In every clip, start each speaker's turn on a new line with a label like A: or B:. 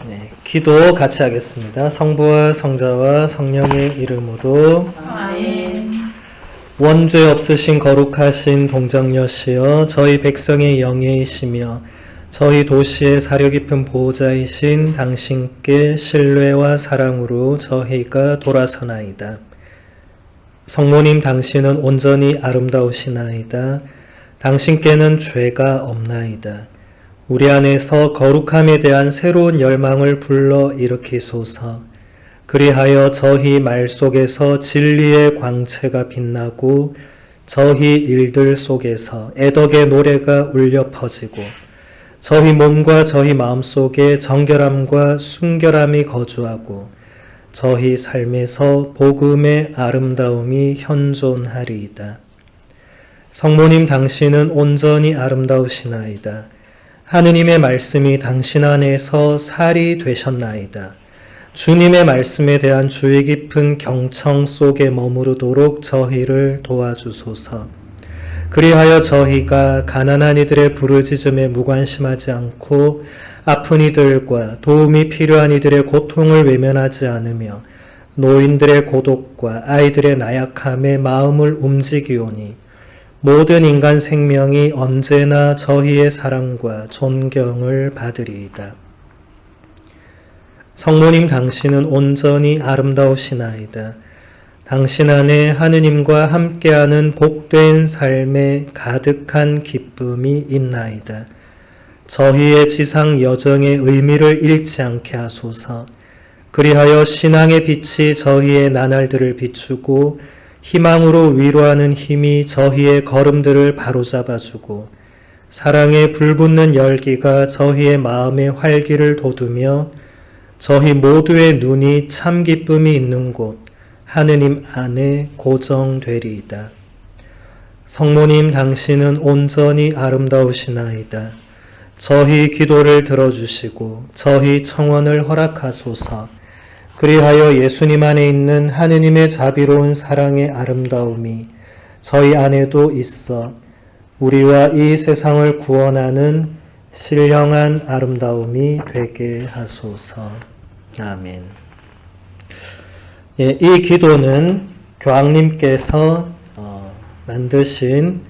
A: 네, 기도 같이 하겠습니다. 성부와 성자와 성령의 이름으로.
B: 아멘.
A: 원죄 없으신 거룩하신 동정녀시여, 저희 백성의 영예이시며 저희 도시의 사려 깊은 보호자이신 당신께 신뢰와 사랑으로 저희가 돌아서나이다. 성모님, 당신은 온전히 아름다우시나이다. 당신께는 죄가 없나이다. 우리 안에서 거룩함에 대한 새로운 열망을 불러 일으키소서. 그리하여 저희 말 속에서 진리의 광채가 빛나고 저희 일들 속에서 애덕의 노래가 울려 퍼지고 저희 몸과 저희 마음 속에 정결함과 순결함이 거주하고 저희 삶에서 복음의 아름다움이 현존하리이다. 성모님, 당신은 온전히 아름다우시나이다. 하느님의 말씀이 당신 안에서 살이 되셨나이다. 주님의 말씀에 대한 주의 깊은 경청 속에 머무르도록 저희를 도와주소서. 그리하여 저희가 가난한 이들의 부르짖음에 무관심하지 않고 아픈 이들과 도움이 필요한 이들의 고통을 외면하지 않으며 노인들의 고독과 아이들의 나약함에 마음을 움직이오니 모든 인간 생명이 언제나 저희의 사랑과 존경을 받으리이다. 성모님, 당신은 온전히 아름다우시나이다. 당신 안에 하느님과 함께하는 복된 삶에 가득한 기쁨이 있나이다. 저희의 지상 여정의 의미를 잃지 않게 하소서. 그리하여 신앙의 빛이 저희의 나날들을 비추고 희망으로 위로하는 힘이 저희의 걸음들을 바로잡아주고 사랑의 불붙는 열기가 저희의 마음의 활기를 돋우며 저희 모두의 눈이 참 기쁨이 있는 곳 하느님 안에 고정되리이다. 성모님, 당신은 온전히 아름다우시나이다. 저희 기도를 들어주시고 저희 청원을 허락하소서. 그리하여 예수님 안에 있는 하느님의 자비로운 사랑의 아름다움이 저희 안에도 있어 우리와 이 세상을 구원하는 신령한 아름다움이 되게 하소서. 아멘. 예, 이 기도는 교황님께서 만드신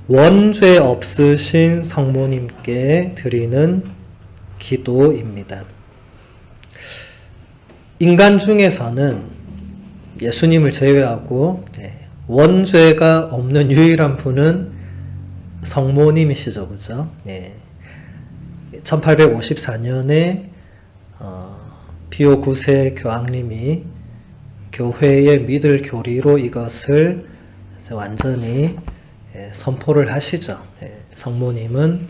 A: 원죄 없으신 성모님께 드리는 기도입니다. 인간 중에서는 예수님을 제외하고 원죄가 없는 유일한 분은 성모님이시죠, 그죠? 1854년에 피오 9세 교황님이 교회의 믿을 교리로 이것을 완전히 선포를 하시죠. 성모님은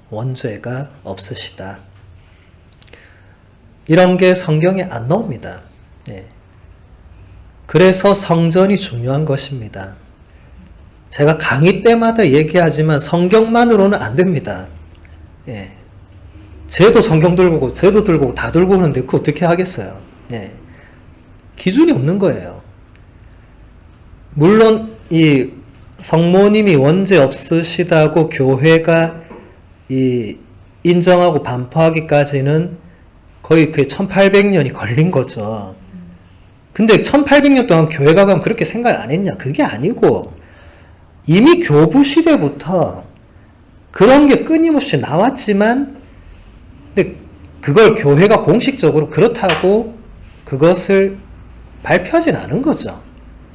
A: 원죄가 없으시다. 이런 게 성경에 안 나옵니다. 그래서 성전이 중요한 것입니다. 제가 강의 때마다 얘기하지만 성경만으로는 안 됩니다. 쟤도 성경 들고 오고 쟤도 들고 오고 다 들고 오는데 그거 어떻게 하겠어요? 기준이 없는 거예요. 물론 이 성모님이 원죄 없으시다고 교회가 인정하고 반포하기까지는 거의 1800년이 걸린 거죠. 근데 1800년 동안 교회가 가면 그렇게 생각 안 했냐? 그게 아니고 이미 교부 시대부터 그런 게 끊임없이 나왔지만 근데 그걸 교회가 공식적으로 그렇다고 그것을 발표하진 않은 거죠.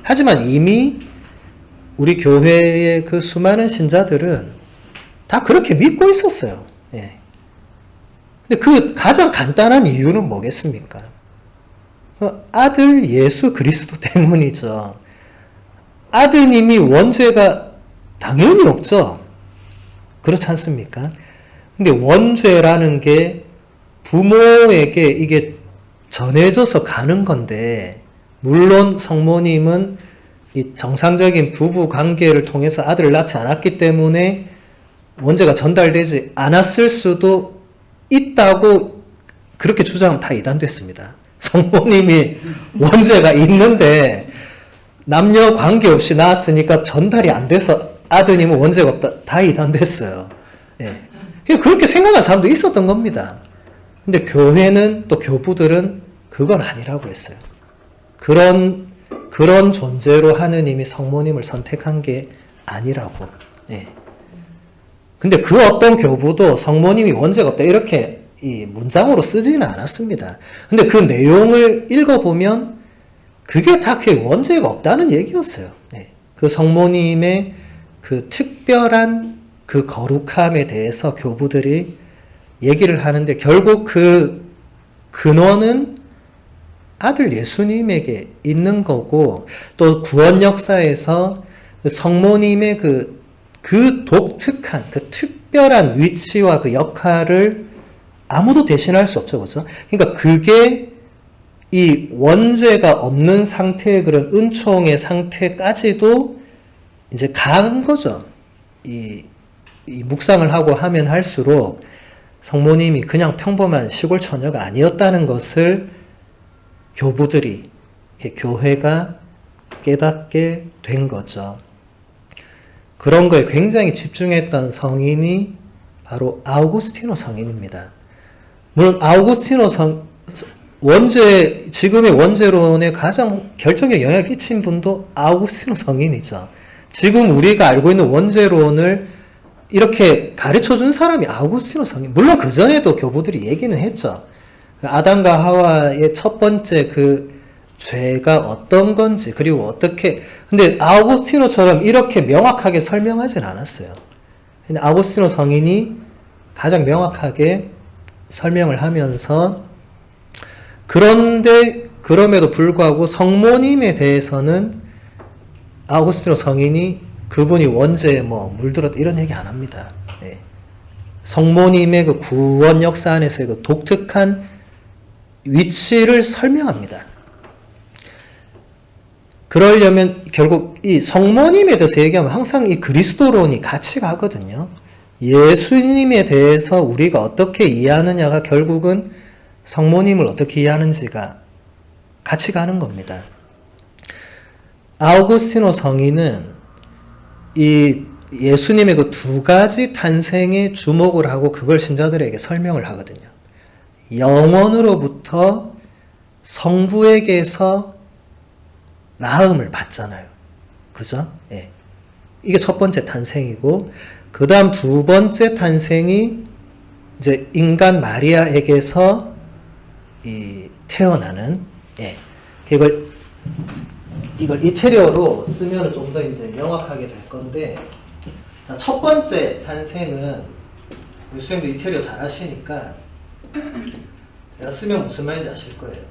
A: 하지만 이미 우리 교회의 그 수많은 신자들은 다 그렇게 믿고 있었어요. 근데 그 가장 간단한 이유는 뭐겠습니까? 아들 예수 그리스도 때문이죠. 아드님이 원죄가 당연히 없죠. 그렇지 않습니까? 근데 원죄라는 게 부모에게 이게 전해져서 가는 건데, 물론 성모님은 이 정상적인 부부 관계를 통해서 아들을 낳지 않았기 때문에 원죄가 전달되지 않았을 수도 있다고 그렇게 주장하면 다 이단됐습니다. 성모님이 원죄가 있는데 남녀 관계없이 낳았으니까 전달이 안 돼서 아드님은 원죄가 없다. 다 이단됐어요. 그렇게 생각한 사람도 있었던 겁니다. 근데 교회는 또 교부들은 그건 아니라고 했어요. 그런 존재로 하느님이 성모님을 선택한 게 아니라고. 예. 근데 그 어떤 교부도 성모님이 원죄가 없다 이렇게 이 문장으로 쓰지는 않았습니다. 근데 그 내용을 읽어보면 그게 다 그 원죄가 없다는 얘기였어요. 예. 그 성모님의 그 특별한 그 거룩함에 대해서 교부들이 얘기를 하는데 결국 그 근원은 아들 예수님에게 있는 거고 또 구원 역사에서 성모님의 그 독특한 그 특별한 위치와 그 역할을 아무도 대신할 수 없죠. 그렇죠? 그러니까 그게 이 원죄가 없는 상태의 그런 은총의 상태까지도 이제 간 거죠. 이 묵상을 하고 하면 할수록 성모님이 그냥 평범한 시골 처녀가 아니었다는 것을 교부들이, 교회가 깨닫게 된 거죠. 그런 거에 굉장히 집중했던 성인이 바로 아우구스티노 성인입니다. 물론 아우구스티노 지금의 원죄론에 가장 결정적 영향을 끼친 분도 아우구스티노 성인이죠. 지금 우리가 알고 있는 원죄론을 이렇게 가르쳐준 사람이 아우구스티노 성인. 물론 그 전에도 교부들이 얘기는 했죠. 아담과 하와의 첫 번째 그 죄가 어떤 건지 그리고 어떻게. 근데 아우구스티노처럼 이렇게 명확하게 설명하진 않았어요. 근데 아우구스티노 성인이 가장 명확하게 설명을 하면서 그런데 그럼에도 불구하고 성모님에 대해서는 아우구스티노 성인이 그분이 원죄에 물들었다 이런 얘기 안 합니다. 네. 성모님의 그 구원 역사 안에서의 그 독특한 위치를 설명합니다. 그러려면 결국 이 성모님에 대해서 얘기하면 항상 이 그리스도론이 같이 가거든요. 예수님에 대해서 우리가 어떻게 이해하느냐가 결국은 성모님을 어떻게 이해하는지가 같이 가는 겁니다. 아우구스티노 성인은 이 예수님의 그 두 가지 탄생에 주목을 하고 그걸 신자들에게 설명을 하거든요. 영원으로부터 성부에게서 낳음을 받잖아요. 그죠? 예. 이게 첫 번째 탄생이고, 그 다음 두 번째 탄생이 이제 인간 마리아에게서 태어나는, 예. 이걸 이태리어로 쓰면 좀 더 이제 명확하게 될 건데, 자, 첫 번째 탄생은, 우리 수행도 이태리어 잘 하시니까, 제가 쓰면 무슨 말인지 아실 거예요.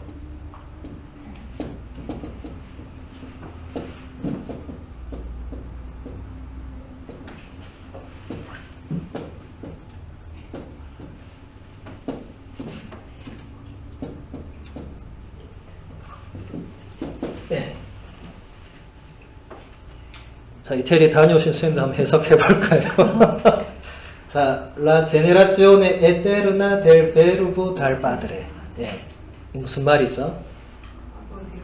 A: 네. 자, 이태리 다녀오신 수행도 한번 해석해 볼까요? 자, La generazione eterna del verbo dal padre. 예. 무슨 말이죠?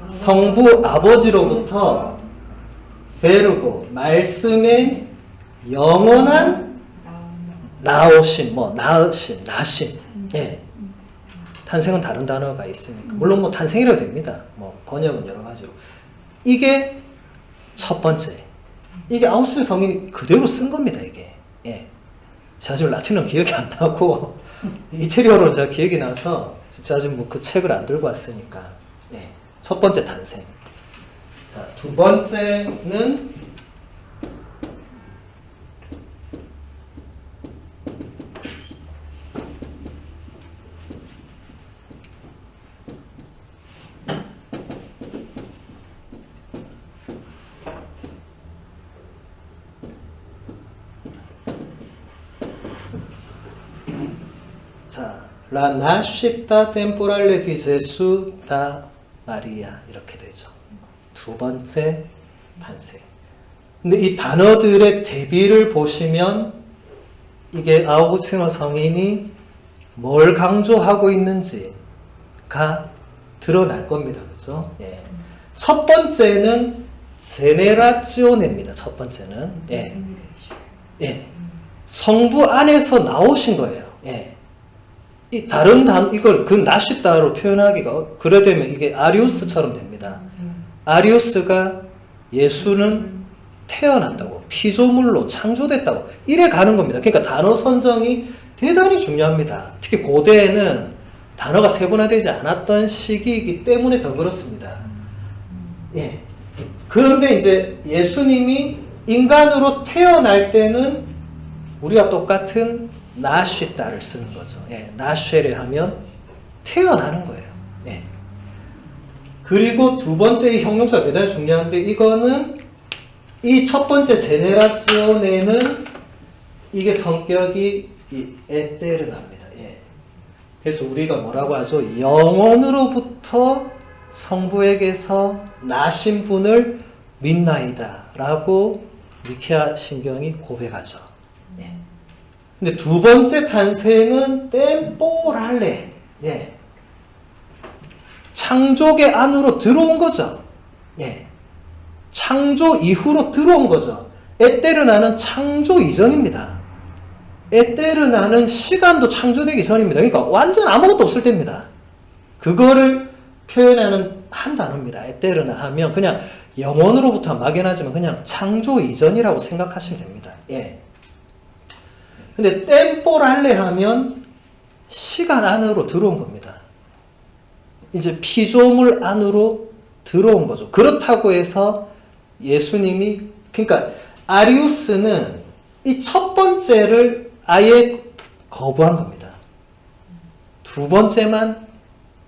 A: 성부 아버지로부터 베르보, 말씀의 영원한 나오심, 나심. 예. 탄생은 다른 단어가 있으니까. 물론 탄생이라도 됩니다. 번역은 여러 가지로. 이게 첫 번째. 이게 아우구스티노 성인이 그대로 쓴 겁니다, 이게. 예. 제가 지금 라틴어는 기억이 안 나고, 이태리어로 제가 기억이 나서, 제가 지금 그 책을 안 들고 왔으니까. 예. 첫 번째 탄생. 자, 두 번째는, La nascita temporale di Gesù da Maria 이렇게 되죠. 두 번째 탄생. 근데 이 단어들의 대비를 보시면 이게 아우구스티노 성인이 뭘 강조하고 있는지가 드러날 겁니다. 그죠? 예. 첫 번째는 제네라치오네입니다. 첫 번째는. 예. 예. 성부 안에서 나오신 거예요. 예. 이 다른 이걸 그 나시다로 표현하기가 그래 되면 이게 아리우스처럼 됩니다. 아리우스가 예수는 태어난다고 피조물로 창조됐다고 이래 가는 겁니다. 그러니까 단어 선정이 대단히 중요합니다. 특히 고대에는 단어가 세분화되지 않았던 시기이기 때문에 더 그렇습니다. 예. 그런데 이제 예수님이 인간으로 태어날 때는 우리가 똑같은 나시다를 쓰는 거죠. 예. 나쉐를 하면 태어나는 거예요. 예. 그리고 두 번째 형용사가 대단히 중요한데 이거는 이 첫 번째 제네라치오네는 이게 성격이 이 에테르나입니다. 예. 그래서 우리가 뭐라고 하죠? 영원으로부터 성부에게서 나신 분을 믿나이다 라고 니케아 신경이 고백하죠. 예. 근데 두 번째 탄생은 템포랄레. 예. 창조계 안으로 들어온 거죠. 예. 창조 이후로 들어온 거죠. 에테르나는 창조 이전입니다. 에테르나는 시간도 창조되기 전입니다. 그러니까 완전 아무것도 없을 때입니다. 그거를 표현하는 한 단어입니다. 에테르나 하면 그냥 영원으로부터 막연하지만 그냥 창조 이전이라고 생각하시면 됩니다. 예. 근데 템포랄레 하면 시간 안으로 들어온 겁니다. 이제 피조물 안으로 들어온 거죠. 그렇다고 해서 예수님이 그러니까 아리우스는 이 첫 번째를 아예 거부한 겁니다. 두 번째만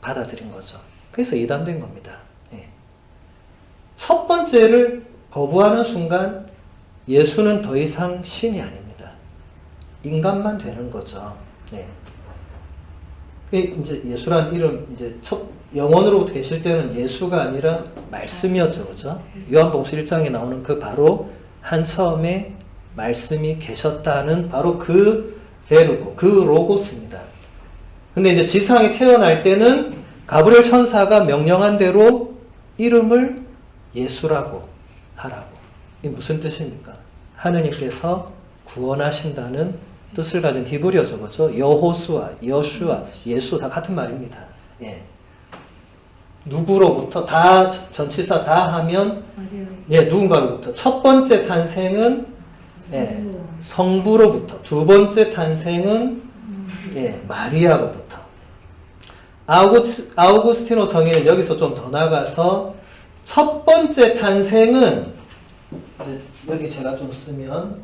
A: 받아들인 거죠. 그래서 이단된 겁니다. 예. 첫 번째를 거부하는 순간 예수는 더 이상 신이 아닙니다. 인간만 되는 거죠. 예. 이제 예수란 이름 이제 영원으로부터 계실 때는 예수가 아니라 말씀이었죠. 그죠? 요한복음 1장에 나오는 그 바로 한 처음에 말씀이 계셨다는 바로 그 베르고 그 로고스입니다. 근데 이제 지상에 태어날 때는 가브리엘 천사가 명령한 대로 이름을 예수라고 하라고. 이게 무슨 뜻입니까? 하느님께서 구원하신다는 뜻을 가진 히브리어죠. 그죠? 여호수아, 여슈아, 예수 다 같은 말입니다. 예. 누구로부터 다 전치사 다 하면 예, 누군가로부터 첫 번째 탄생은 예, 성부로부터 두 번째 탄생은 예, 마리아로부터 아우구스티노 성인은 여기서 좀 더 나가서 첫 번째 탄생은 이제 여기 제가 좀 쓰면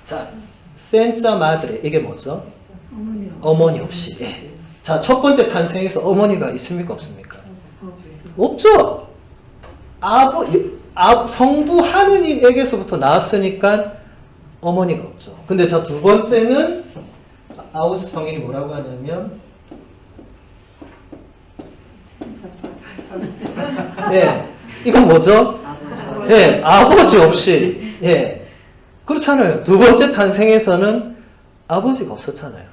A: 자 센자 마드레 이게 뭐죠? 어머니 없이. 예. 자, 첫 번째 탄생에서 어머니가 있습니까 없습니까? 없죠. 성부 하느님에게서부터 나왔으니까 어머니가 없죠. 근데 자 두 번째는 아우스 성인이 뭐라고 하냐면 예, 이건 뭐죠? 예, 아버지 없이. 예. 그렇잖아요. 두 번째 탄생에서는 아버지가 없었잖아요.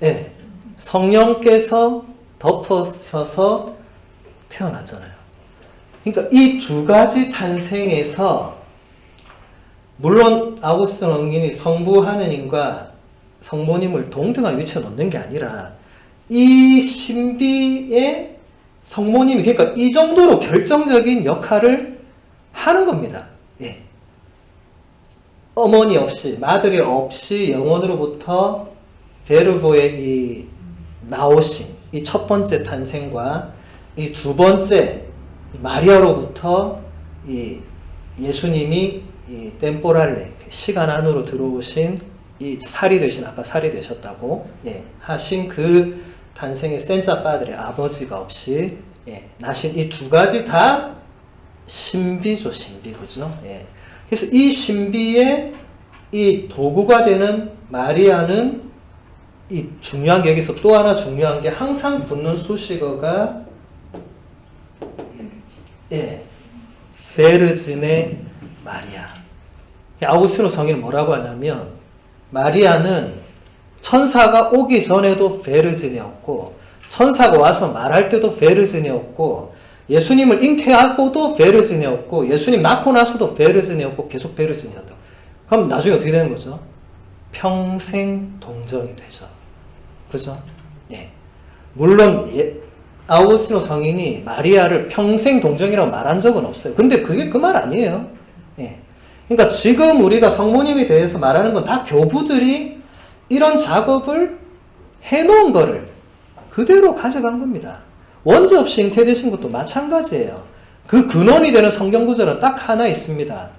A: 예. 성령께서 덮어셔서 태어났잖아요. 그러니까 이 두 가지 탄생에서 물론 아우구스티노 성인이 성부 하느님과 성모님을 동등한 위치에 놓는 게 아니라 이 신비의 성모님이 그러니까 이 정도로 결정적인 역할을 하는 겁니다. 예. 어머니 없이, 마들이 없이 영원으로부터 베르보의 이 나오신 이 첫 번째 탄생과 이 두 번째 마리아로부터 이 예수님이 이 템포랄레 시간 안으로 들어오신 이 살이 되신 아까 살이 되셨다고 예, 하신 그 탄생의 센자 빠들의 아버지가 없이 예, 나신 이 두 가지 다 신비죠, 신비 그죠? 예. 그래서 이 신비의 이 도구가 되는 마리아는 이 중요한 게 여기서 또 하나 중요한 게 항상 붙는 수식어가 예, 베르진의 마리아. 아우구스티노 성인은 뭐라고 하냐면 마리아는 천사가 오기 전에도 베르진이었고 천사가 와서 말할 때도 베르진이었고 예수님을 잉태하고도 베르즈네였고 예수님 낳고 나서도 베르즈네였고 계속 베르즈네였다. 그럼 나중에 어떻게 되는 거죠? 평생 동정이 되죠. 그죠? 예. 물론 아우구스티노 성인이 마리아를 평생 동정이라고 말한 적은 없어요. 근데 그게 그 말 아니에요. 예. 그러니까 지금 우리가 성모님에 대해서 말하는 건 다 교부들이 이런 작업을 해놓은 거를 그대로 가져간 겁니다. 원죄 없이 잉태되신 것도 마찬가지예요. 그 근원이 되는 성경 구절은 딱 하나 있습니다.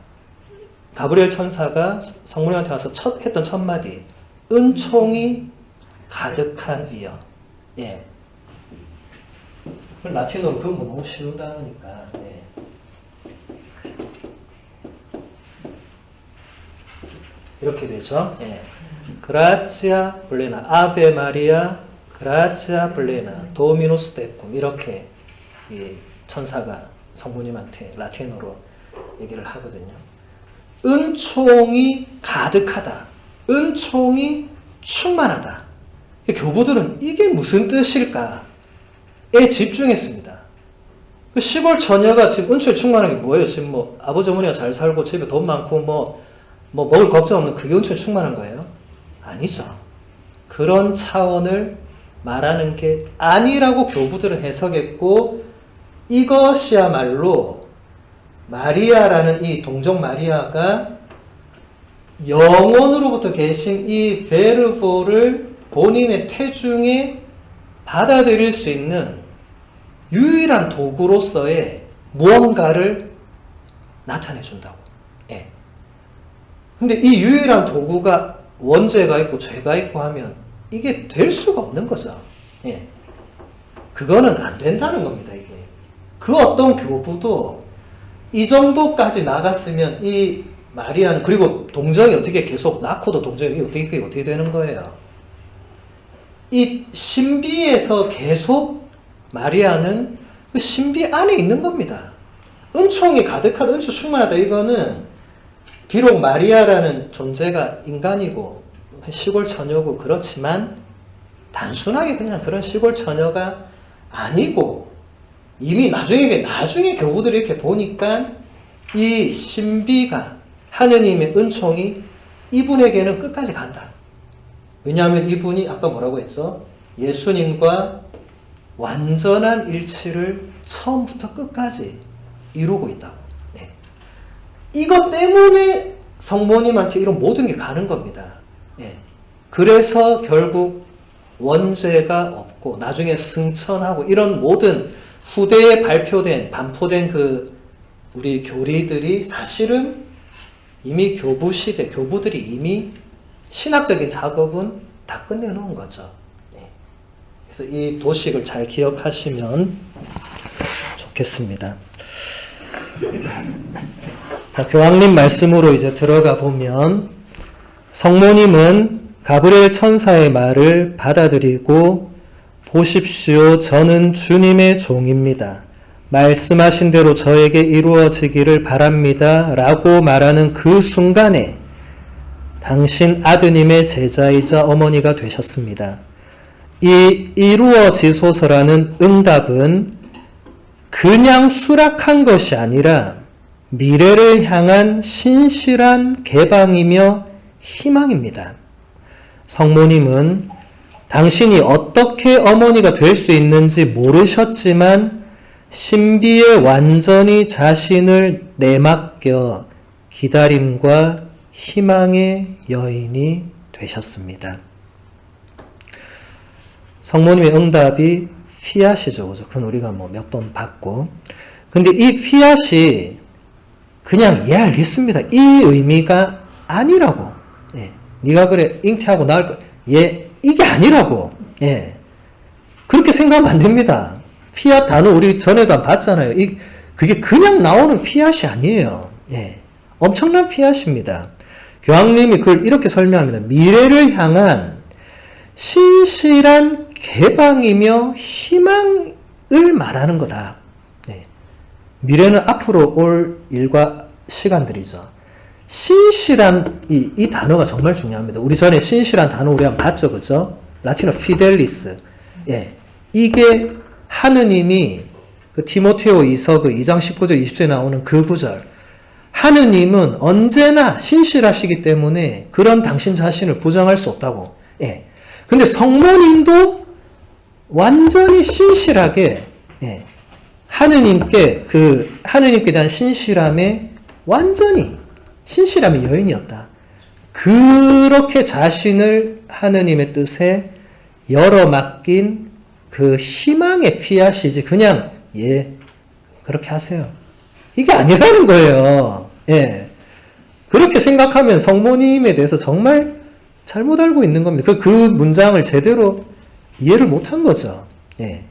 A: 가브리엘 천사가 성모님한테 와서 했던 첫 마디. 은총이 가득한 이여. 예. 라틴어로 그건 뭐 너무 쉬운 단어니까. 예. 이렇게 되죠. 예. 그라치아 블레나 아베 마리아 그라치아 블레나 도미노스 데쿰 이렇게 이 천사가 성모님한테 라틴어로 얘기를 하거든요. 은총이 가득하다. 은총이 충만하다. 교부들은 이게 무슨 뜻일까에 집중했습니다. 그 시골 처녀가 지금 은총이 충만한 게 뭐예요? 지금 뭐 아버지 어머니가 잘 살고 집에 돈 많고 뭐 먹을 걱정 없는 그게 은총이 충만한 거예요? 아니죠. 그런 차원을 말하는 게 아니라고 교부들은 해석했고 이것이야말로 마리아라는 이 동정 마리아가 영원으로부터 계신 이 베르보를 본인의 태중에 받아들일 수 있는 유일한 도구로서의 무언가를 나타내 준다고. 예. 근데 이 유일한 도구가 원죄가 있고 죄가 있고 하면 이게 될 수가 없는 거죠. 예. 그거는 안 된다는 겁니다, 이게. 그 어떤 교부도 이 정도까지 나갔으면 이 마리아는, 그리고 동정이 어떻게 계속 낳고도 동정이 어떻게 되는 거예요? 이 신비에서 계속 마리아는 그 신비 안에 있는 겁니다. 은총이 가득하다, 은총 충만하다. 이거는 비록 마리아라는 존재가 인간이고 시골 처녀고 그렇지만 단순하게 그냥 그런 시골 처녀가 아니고 이미 나중에 교부들이 이렇게 보니까 이 신비가 하느님의 은총이 이분에게는 끝까지 간다. 왜냐하면 이분이 아까 뭐라고 했죠? 예수님과 완전한 일치를 처음부터 끝까지 이루고 있다고. 네. 이것 때문에 성모님한테 이런 모든 게 가는 겁니다. 네. 그래서 결국 원죄가 없고 나중에 승천하고 이런 모든 후대에 반포된 그 우리 교리들이 사실은 이미 교부 시대, 교부들이 이미 신학적인 작업은 다 끝내놓은 거죠. 네. 그래서 이 도식을 잘 기억하시면 좋겠습니다. 자, 교황님 말씀으로 이제 들어가 보면 성모님은 가브리엘 천사의 말을 받아들이고 보십시오. 저는 주님의 종입니다. 말씀하신 대로 저에게 이루어지기를 바랍니다. 라고 말하는 그 순간에 당신 아드님의 제자이자 어머니가 되셨습니다. 이 이루어지소서라는 응답은 그냥 수락한 것이 아니라 미래를 향한 신실한 개방이며 희망입니다. 성모님은 당신이 어떻게 어머니가 될 수 있는지 모르셨지만 신비에 완전히 자신을 내맡겨 기다림과 희망의 여인이 되셨습니다. 성모님의 응답이 피앗이죠. 그건 우리가 뭐 몇 번 봤고. 근데 이 피앗이 그냥 알겠습니다. 이 의미가 아니라고. 예. 네가 그래 잉태하고 낳을 거. 예, 이게 아니라고. 예. 그렇게 생각하면 안 됩니다. 피앗 단어 우리 전에도 한 봤잖아요. 그게 그냥 나오는 피앗이 아니에요. 예. 엄청난 피앗입니다. 교황님이 그걸 이렇게 설명합니다. 미래를 향한 신실한 개방이며 희망을 말하는 거다. 예. 미래는 앞으로 올 일과 시간들이죠. 신실한 이 단어가 정말 중요합니다. 우리 전에 신실한 단어 우리 한번 봤죠, 그죠? 라틴어 피델리스. 예, 이게 하느님이 그 디모데오 2서 그 2장 19절 20절에 나오는 그 구절. 하느님은 언제나 신실하시기 때문에 그런 당신 자신을 부정할 수 없다고. 예. 근데 성모님도 완전히 신실하게, 예. 하느님께 대한 신실함에 완전히 신실함의 여인이었다. 그렇게 자신을 하느님의 뜻에 열어 맡긴 그 희망의 피앗이지 그냥 예 그렇게 하세요. 이게 아니라는 거예요. 예. 그렇게 생각하면 성모님에 대해서 정말 잘못 알고 있는 겁니다. 그 문장을 제대로 이해를 못한 거죠. 예.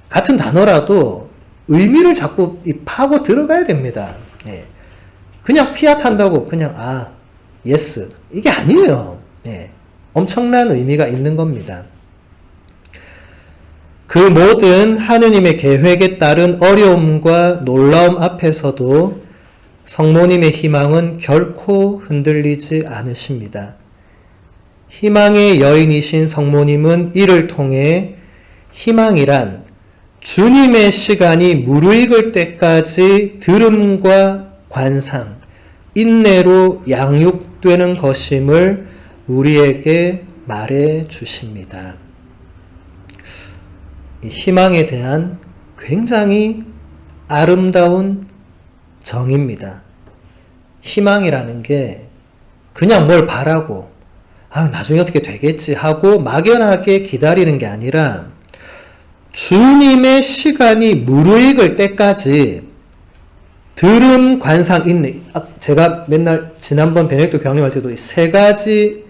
A: 같은 단어라도 의미를 자꾸 파고 들어가야 됩니다. 예. 그냥 피앗 한다고 그냥 예스 이게 아니에요. 예. 엄청난 의미가 있는 겁니다. 그 모든 하느님의 계획에 따른 어려움과 놀라움 앞에서도 성모님의 희망은 결코 흔들리지 않으십니다. 희망의 여인이신 성모님은 이를 통해 희망이란 주님의 시간이 무르익을 때까지 들음과 관상, 인내로 양육되는 것임을 우리에게 말해 주십니다. 이 희망에 대한 굉장히 아름다운 정의입니다. 희망이라는 게 그냥 뭘 바라고 나중에 어떻게 되겠지 하고 막연하게 기다리는 게 아니라 주님의 시간이 무르익을 때까지 들음, 관상, 인내. 제가 맨날 지난번 베네딕토 교황님 할 때도 이 세 가지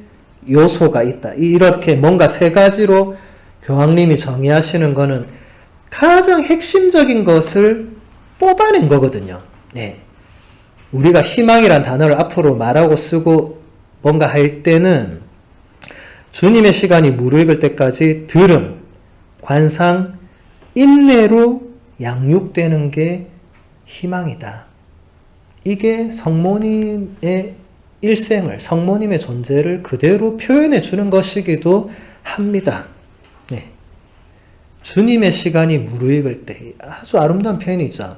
A: 요소가 있다. 이렇게 뭔가 세 가지로 교황님이 정의하시는 거는 가장 핵심적인 것을 뽑아낸 거거든요. 네. 우리가 희망이란 단어를 앞으로 말하고 쓰고 뭔가 할 때는 주님의 시간이 무르익을 때까지 들음, 관상, 인내로 양육되는 게 희망이다. 이게 성모님의 일생을, 성모님의 존재를 그대로 표현해 주는 것이기도 합니다. 네. 주님의 시간이 무르익을 때 아주 아름다운 표현이죠.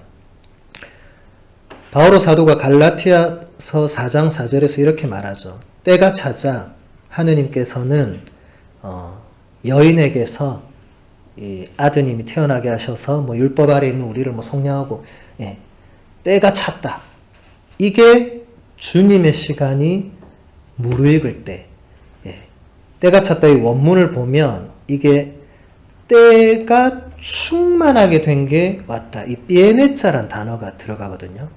A: 바오로 사도가 갈라티아서 4장 4절에서 이렇게 말하죠. 때가 차자 하느님께서는 여인에게서 이 아드님이 태어나게 하셔서 율법 아래 있는 우리를 속량하고 때가 찼다. 이게 주님의 시간이 무르익을 때. 때가 찼다 이 원문을 보면 이게 때가 충만하게 된 게 왔다. 이 피에네자란 단어가 들어가거든요.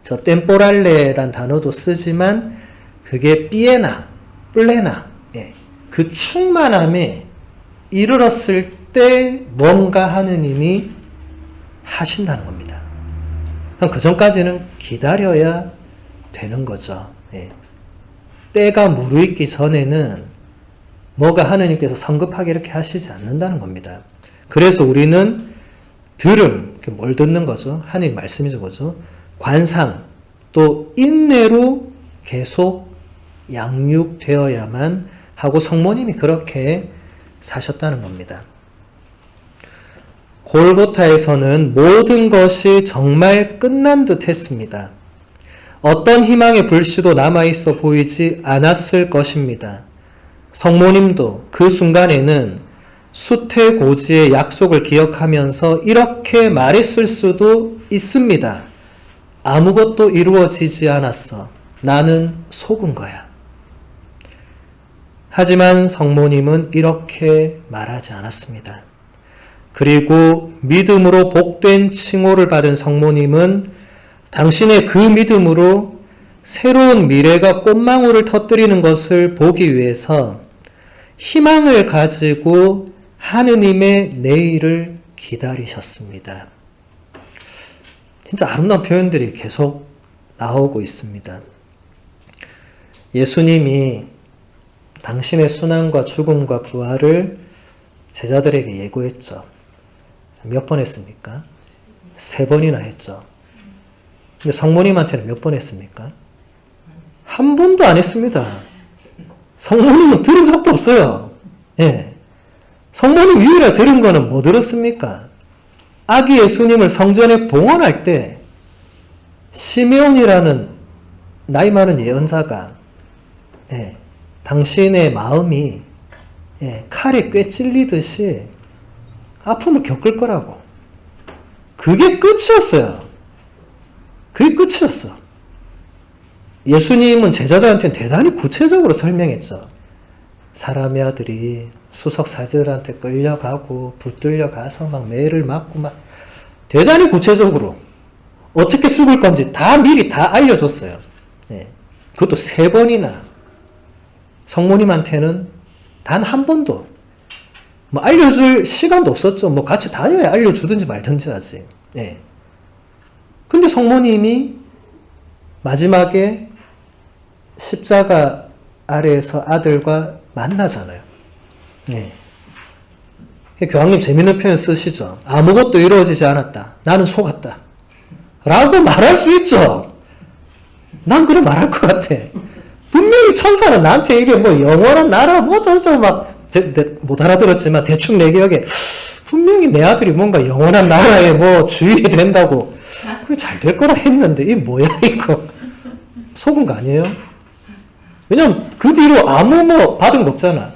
A: 저 템포랄레란 단어도 쓰지만 그게 피에나, 플레나. 그 충만함에 이르렀을 때 뭔가 하느님이 하신다는 겁니다. 그 전까지는 기다려야 되는 거죠. 때가 무르익기 전에는 뭐가 하느님께서 성급하게 이렇게 하시지 않는다는 겁니다. 그래서 우리는 들음, 뭘 듣는 거죠? 하느님 말씀이죠, 그죠? 관상, 또 인내로 계속 양육되어야만 하고 성모님이 그렇게 사셨다는 겁니다. 골고타에서는 모든 것이 정말 끝난 듯 했습니다. 어떤 희망의 불씨도 남아있어 보이지 않았을 것입니다. 성모님도 그 순간에는 수태고지의 약속을 기억하면서 이렇게 말했을 수도 있습니다. 아무것도 이루어지지 않았어. 나는 속은 거야. 하지만 성모님은 이렇게 말하지 않았습니다. 그리고 믿음으로 복된 칭호를 받은 성모님은 당신의 그 믿음으로 새로운 미래가 꽃망울을 터뜨리는 것을 보기 위해서 희망을 가지고 하느님의 내일을 기다리셨습니다. 진짜 아름다운 표현들이 계속 나오고 있습니다. 예수님이 당신의 순환과 죽음과 부활을 제자들에게 예고했죠. 몇 번 했습니까? 3번이나 했죠. 근데 성모님한테는 몇 번 했습니까? 한 번도 안 했습니다. 성모님은 들은 적도 없어요. 성모님 유일하게 들은 거는 뭐 들었습니까? 아기 예수님을 성전에 봉헌할 때 시메온이라는 나이 많은 예언자가 당신의 마음이 칼에 꿰 찔리듯이 아픔을 겪을 거라고. 그게 끝이었어요. 그게 끝이었어. 예수님은 제자들한테는 대단히 구체적으로 설명했죠. 사람의 아들이 수석사제들한테 끌려가고 붙들려 가서 막 매를 맞고 막 대단히 구체적으로 어떻게 죽을 건지 다 미리 다 알려줬어요. 그것도 3번이나. 성모님한테는 단 한 번도 뭐 알려줄 시간도 없었죠. 뭐 같이 다녀야 알려주든지 말든지 하지. 근데 성모님이 마지막에 십자가 아래에서 아들과 만나잖아요. 교황님 재밌는 표현 쓰시죠. 아무것도 이루어지지 않았다. 나는 속았다. 라고 말할 수 있죠. 난 그래 말할 것 같아. 분명히 천사는 나한테 이게 뭐 영원한 나라 뭐 저저 막 못 알아들었지만 대충 내 기억에 분명히 내 아들이 뭔가 영원한 나라에 뭐 주인이 된다고 그게 잘 될 거라 했는데 이게 뭐야 이거. 속은 거 아니에요? 왜냐면 그 뒤로 아무 뭐 받은 거 없잖아.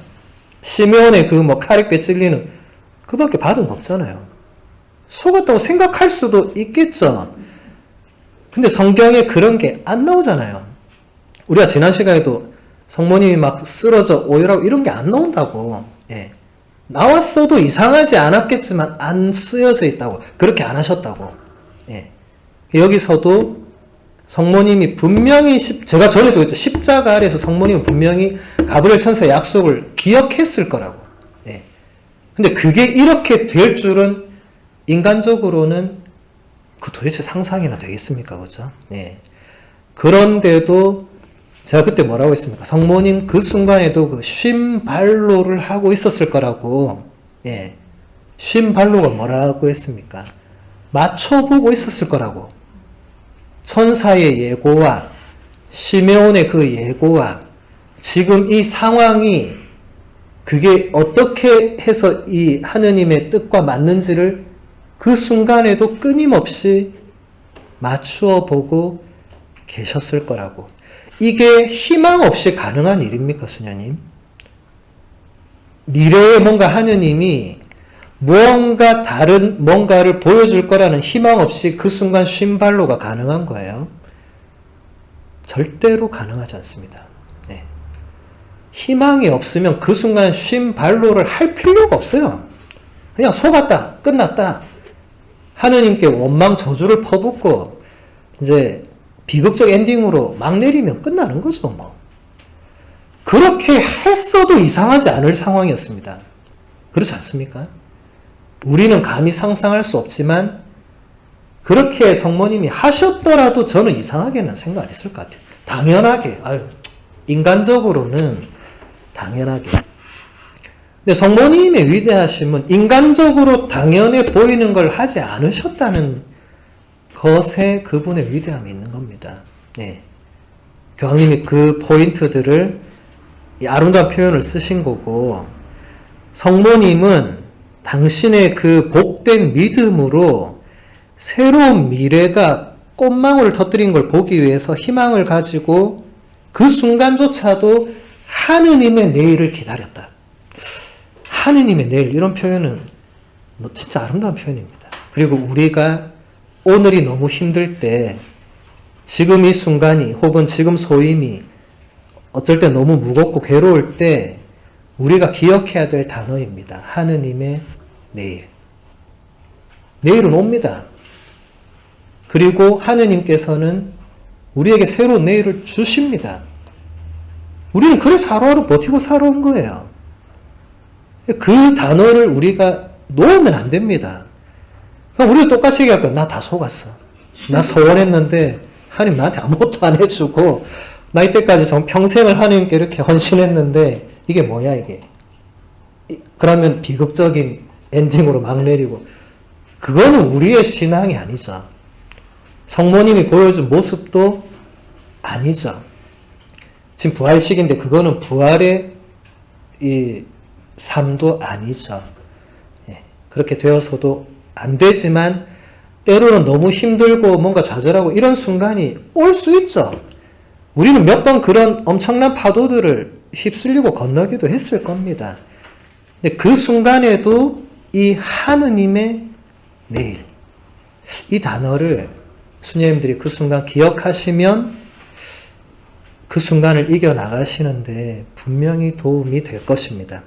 A: 시메온의 그 뭐 칼에 꿰 찔리는 그밖에 받은 거 없잖아요. 속았다고 생각할 수도 있겠죠. 근데 성경에 그런 게 안 나오잖아요. 우리가 지난 시간에도 성모님이 막 쓰러져 오열하고 이런 게 안 나온다고. 나왔어도 이상하지 않았겠지만 안 쓰여져 있다고. 그렇게 안 하셨다고. 여기서도 성모님이 분명히 제가 전에도 했죠. 십자가 아래에서 성모님은 분명히 가브리엘 천사의 약속을 기억했을 거라고. 근데 그게 이렇게 될 줄은 인간적으로는 그 도대체 상상이나 되겠습니까? 그죠? 그런데도 제가 그때 뭐라고 했습니까? 성모님 그 순간에도 그 쉼발로를 하고 있었을 거라고. 쉼발로가 뭐라고 했습니까? 맞춰보고 있었을 거라고. 천사의 예고와 시메온의 그 예고와 지금 이 상황이 그게 어떻게 해서 이 하느님의 뜻과 맞는지를 그 순간에도 끊임없이 맞추어 보고 계셨을 거라고. 이게 희망 없이 가능한 일입니까, 수녀님? 미래에 뭔가 하느님이 무언가 다른 뭔가를 보여줄 거라는 희망 없이 그 순간 쉼발로가 가능한 거예요? 절대로 가능하지 않습니다. 희망이 없으면 그 순간 쉼발로를 할 필요가 없어요. 그냥 속았다, 끝났다. 하느님께 원망 저주를 퍼붓고 이제 비극적 엔딩으로 막 내리면 끝나는 거죠, 뭐. 그렇게 했어도 이상하지 않을 상황이었습니다. 그렇지 않습니까? 우리는 감히 상상할 수 없지만 그렇게 성모님이 하셨더라도 저는 이상하게는 생각 안 했을 것 같아요. 당연하게, 인간적으로는 당연하게. 근데 성모님의 위대하심은 인간적으로 당연해 보이는 걸 하지 않으셨다는 것에 그분의 위대함이 있는 겁니다. 교황님이 그 포인트들을 이 아름다운 표현을 쓰신 거고, 성모님은 당신의 그 복된 믿음으로 새로운 미래가 꽃망울을 터뜨린 걸 보기 위해서 희망을 가지고 그 순간조차도 하느님의 내일을 기다렸다. 하느님의 내일, 이런 표현은 진짜 아름다운 표현입니다. 그리고 우리가 오늘이 너무 힘들 때, 지금 이 순간이 혹은 지금 소임이 어쩔 때 너무 무겁고 괴로울 때 우리가 기억해야 될 단어입니다. 하느님의 내일. 내일은 옵니다. 그리고 하느님께서는 우리에게 새로운 내일을 주십니다. 우리는 그래서 하루하루 버티고 살아온 거예요. 그 단어를 우리가 놓으면 안 됩니다. 그럼 우리도 똑같이 얘기할 거야. 나 다 속았어. 나 서원했는데 하나님 나한테 아무것도 안 해주고 나 이때까지 평생을 하나님께 이렇게 헌신했는데 이게 뭐야 이게. 그러면 비극적인 엔딩으로 막 내리고, 그거는 우리의 신앙이 아니죠. 성모님이 보여준 모습도 아니죠. 지금 부활식인데 그거는 부활의 이 삶도 아니죠. 그렇게 되어서도 안 되지만 때로는 너무 힘들고 뭔가 좌절하고 이런 순간이 올 수 있죠. 우리는 몇 번 그런 엄청난 파도들을 휩쓸리고 건너기도 했을 겁니다. 근데 그 순간에도 이 하느님의 내일, 이 단어를 수녀님들이 그 순간 기억하시면 그 순간을 이겨나가시는데 분명히 도움이 될 것입니다.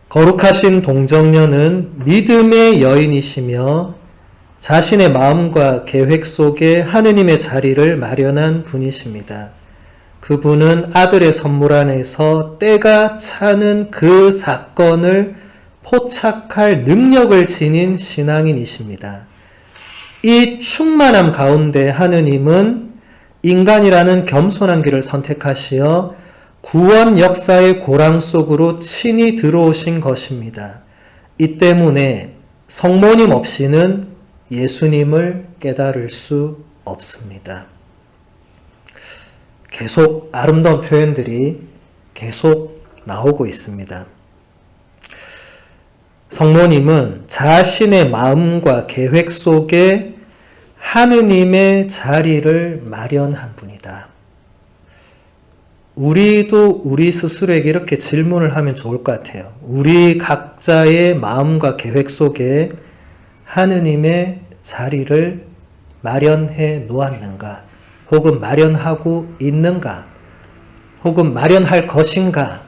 A: 거룩하신 동정녀는 믿음의 여인이시며 자신의 마음과 계획 속에 하느님의 자리를 마련한 분이십니다. 그분은 아들의 선물 안에서 때가 차는 그 사건을 포착할 능력을 지닌 신앙인이십니다. 이 충만함 가운데 하느님은 인간이라는 겸손한 길을 선택하시어 구원 역사의 고랑 속으로 친히 들어오신 것입니다. 이 때문에 성모님 없이는 예수님을 깨달을 수 없습니다. 계속 아름다운 표현들이 계속 나오고 있습니다. 성모님은 자신의 마음과 계획 속에 하느님의 자리를 마련한 분이다. 우리도 우리 스스로에게 이렇게 질문을 하면 좋을 것 같아요. 우리 각자의 마음과 계획 속에 하느님의 자리를 마련해 놓았는가? 혹은 마련하고 있는가? 혹은 마련할 것인가?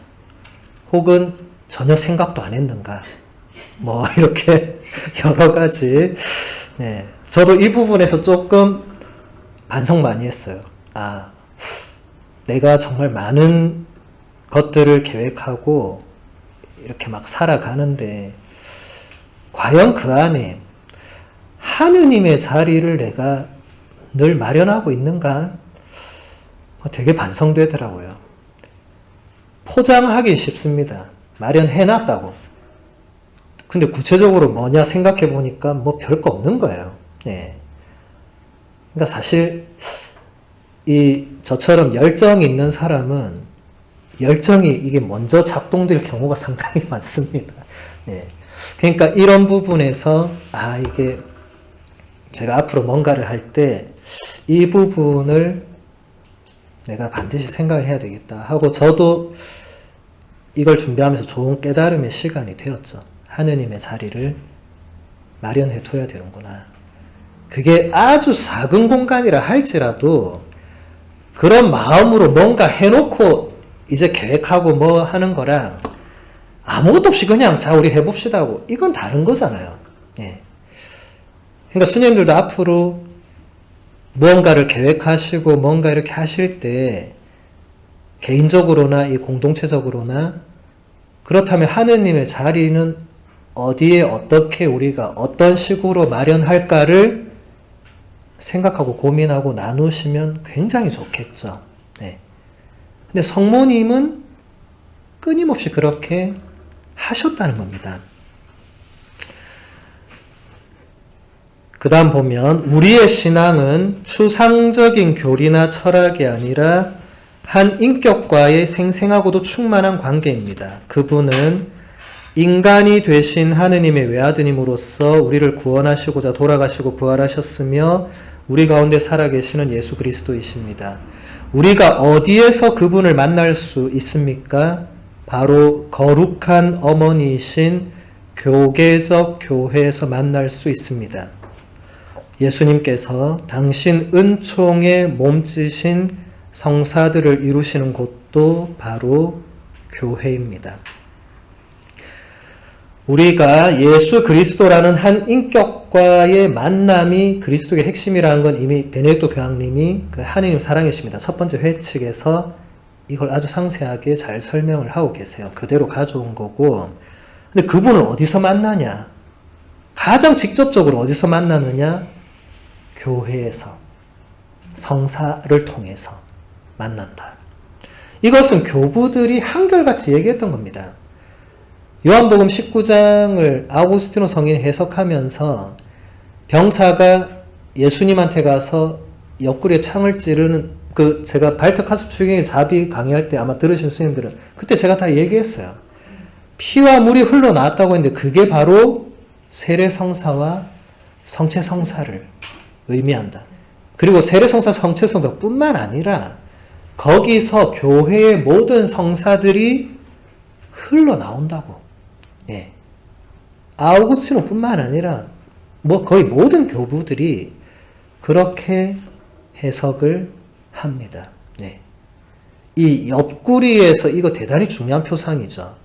A: 혹은 전혀 생각도 안 했는가? 이렇게 여러 가지. 네. 저도 이 부분에서 조금 반성 많이 했어요. 내가 정말 많은 것들을 계획하고 이렇게 막 살아가는데 과연 그 안에 하느님의 자리를 내가 늘 마련하고 있는가? 되게 반성되더라고요. 포장하기 쉽습니다. 마련해놨다고. 근데 구체적으로 뭐냐 생각해 보니까 별거 없는 거예요. 네. 그러니까 사실 저처럼 열정이 있는 사람은 열정이 이게 먼저 작동될 경우가 상당히 많습니다. 네. 그러니까 이런 부분에서 이게 제가 앞으로 뭔가를 할 때 이 부분을 내가 반드시 생각을 해야 되겠다 하고 저도 이걸 준비하면서 좋은 깨달음의 시간이 되었죠. 하느님의 자리를 마련해 둬야 되는구나. 그게 아주 작은 공간이라 할지라도 그런 마음으로 뭔가 해놓고 이제 계획하고 뭐 하는 거랑 아무것도 없이 그냥 자 우리 해봅시다 하고 이건 다른 거잖아요. 예. 그러니까 수녀님들도 앞으로 무언가를 계획하시고 뭔가 이렇게 하실 때 개인적으로나 이 공동체적으로나 그렇다면 하느님의 자리는 어디에 어떻게 우리가 어떤 식으로 마련할까를 생각하고 고민하고 나누시면 굉장히 좋겠죠. 네. 근데 성모님은 끊임없이 그렇게 하셨다는 겁니다. 그 다음 보면 우리의 신앙은 추상적인 교리나 철학이 아니라 한 인격과의 생생하고도 충만한 관계입니다. 그분은 인간이 되신 하느님의 외아드님으로서 우리를 구원하시고자 돌아가시고 부활하셨으며 우리 가운데 살아계시는 예수 그리스도이십니다. 우리가 어디에서 그분을 만날 수 있습니까? 바로 거룩한 어머니이신 교계적 교회에서 만날 수 있습니다. 예수님께서 당신 은총의 몸짓인 성사들을 이루시는 곳도 바로 교회입니다. 우리가 예수 그리스도라는 한 인격과의 만남이 그리스도의 핵심이라는 건 이미 베네딕토 교황님이 그 하느님 사랑이십니다. 첫 번째 회칙에서 이걸 아주 상세하게 잘 설명을 하고 계세요. 그대로 가져온 거고. 근데 그분을 어디서 만나냐? 가장 직접적으로 어디서 만나느냐? 교회에서, 성사를 통해서 만난다. 이것은 교부들이 한결같이 얘기했던 겁니다. 요한복음 19장을 아우구스티노 성인이 해석하면서 병사가 예수님한테 가서 옆구리에 창을 찌르는 제가 발特하습 수경의 자비 강의할 때 아마 들으신 스님들은 그때 제가 다 얘기했어요. 피와 물이 흘러나왔다고 했는데 그게 바로 세례성사와 성체성사를 의미한다. 그리고 세례성사, 성체성사뿐만 아니라 거기서 교회의 모든 성사들이 흘러나온다고. 예. 아우구스티노뿐만 아니라 거의 모든 교부들이 그렇게 해석을 합니다. 네. 이 옆구리에서 이거 대단히 중요한 표상이죠.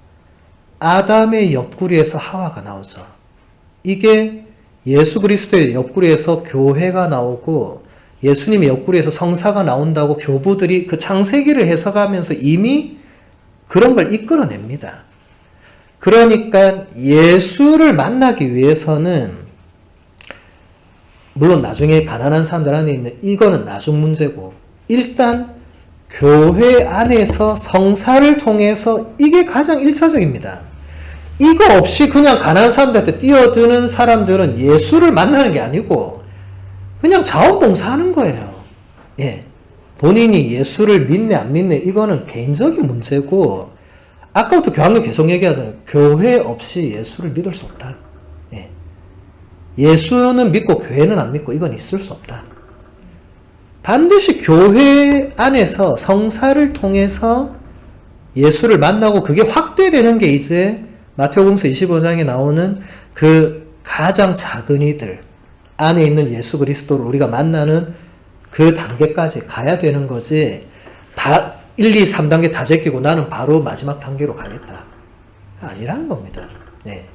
A: 아담의 옆구리에서 하와가 나오죠. 이게 예수 그리스도의 옆구리에서 교회가 나오고 예수님의 옆구리에서 성사가 나온다고 교부들이 그 창세기를 해석하면서 이미 그런 걸 이끌어냅니다. 그러니까 예수를 만나기 위해서는 물론 나중에 가난한 사람들 안에 있는 이거는 나중 문제고 일단 교회 안에서 성사를 통해서 이게 가장 1차적입니다. 이거 없이 그냥 가난한 사람들한테 뛰어드는 사람들은 예수를 만나는 게 아니고 그냥 자원봉사하는 거예요. 예. 본인이 예수를 믿네 안 믿네 이거는 개인적인 문제고 아까부터 교황님 계속 얘기하잖아요. 교회 없이 예수를 믿을 수 없다. 예. 예수는 믿고 교회는 안 믿고 이건 있을 수 없다. 반드시 교회 안에서 성사를 통해서 예수를 만나고 그게 확대되는 게 이제 마태복음서 25장에 나오는 그 가장 작은 이들 안에 있는 예수 그리스도를 우리가 만나는 그 단계까지 가야 되는 거지. 다 1, 2, 3단계 다 제끼고 나는 바로 마지막 단계로 가겠다. 아니라는 겁니다. 네.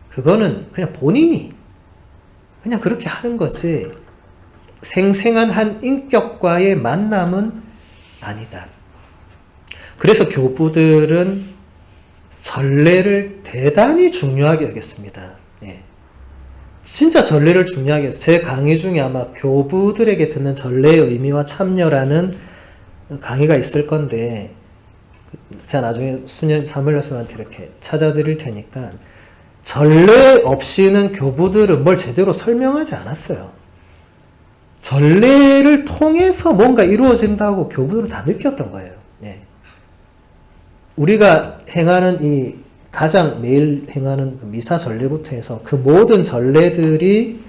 A: 그거는 그냥 본인이 그냥 그렇게 하는 거지. 생생한 한 인격과의 만남은 아니다. 그래서 교부들은 전례를 대단히 중요하게 여겼습니다. 예. 진짜 전례를 중요하게 해서 제 강의 중에 아마 교부들에게 듣는 전례의 의미와 참여라는 강의가 있을 건데 제가 나중에 사무엘 선생님한테 이렇게 찾아드릴 테니까 전례 없이는 교부들은 뭘 제대로 설명하지 않았어요. 전례를 통해서 뭔가 이루어진다고 교부들은 다 느꼈던 거예요. 예. 우리가 행하는 이 가장 매일 행하는 그 미사 전례부터 해서 그 모든 전례들이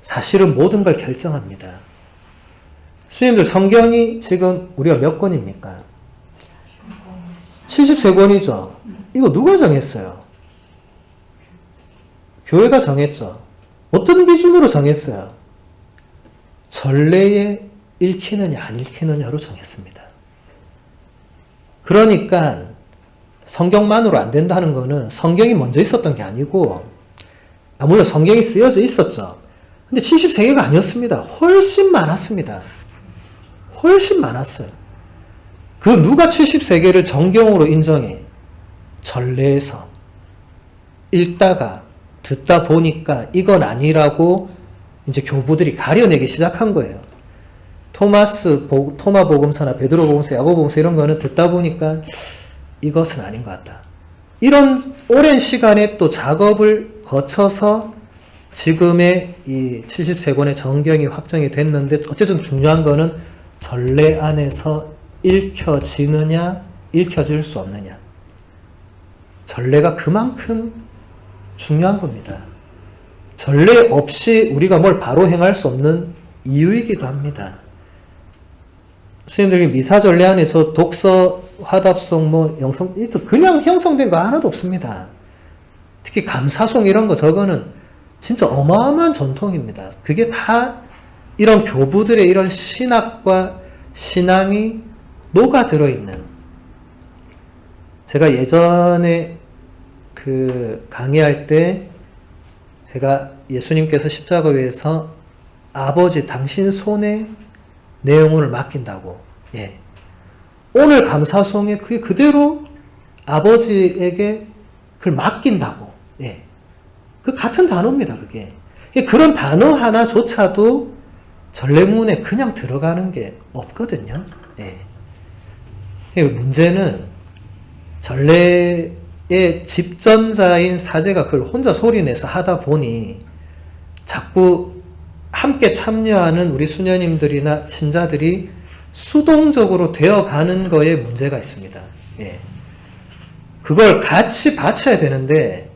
A: 사실은 모든 걸 결정합니다. 수님들 성경이 지금 우리가 몇 권입니까? 73권이죠. 이거 누가 정했어요? 교회가 정했죠. 어떤 기준으로 정했어요? 전례에 읽히느냐 안 읽히느냐로 정했습니다. 그러니까 성경만으로 안 된다는 거는 성경이 먼저 있었던 게 아니고 물론 성경이 쓰여져 있었죠. 근데 73개가 아니었습니다. 훨씬 많았습니다. 훨씬 많았어요. 그 누가 73개를 정경으로 인정해? 전례에서 읽다가 듣다 보니까 이건 아니라고 이제 교부들이 가려내기 시작한 거예요. 토마 복음서나 베드로 복음서, 야고보 복음서 이런 거는 듣다 보니까 이것은 아닌 것 같다. 이런 오랜 시간의 또 작업을 거쳐서 지금의 이 73권의 정경이 확정이 됐는데 어쨌든 중요한 거는 전례 안에서 읽혀지느냐 읽혀질 수 없느냐. 전례가 그만큼 중요한 겁니다. 전례 없이 우리가 뭘 바로 행할 수 없는 이유이기도 합니다. 스님들이 미사전례 안에 저 독서, 화답송, 영성, 그냥 형성된 거 하나도 없습니다. 특히 감사송 이런 거 저거는 진짜 어마어마한 전통입니다. 그게 다 이런 교부들의 이런 신학과 신앙이 녹아 들어있는. 제가 예전에 그 강의할 때 제가 예수님께서 십자가에서 아버지 당신 손에 내 영혼을 맡긴다고. 예. 오늘 감사송에 그게 그대로 아버지에게 그걸 맡긴다고. 예. 그 같은 단어입니다, 그게. 그런 단어 하나조차도 전례문에 그냥 들어가는 게 없거든요. 예. 문제는 전례의 집전자인 사제가 그걸 혼자 소리내서 하다 보니 자꾸 함께 참여하는 우리 수녀님들이나 신자들이 수동적으로 되어가는 거에 문제가 있습니다. 예. 그걸 같이 바쳐야 되는데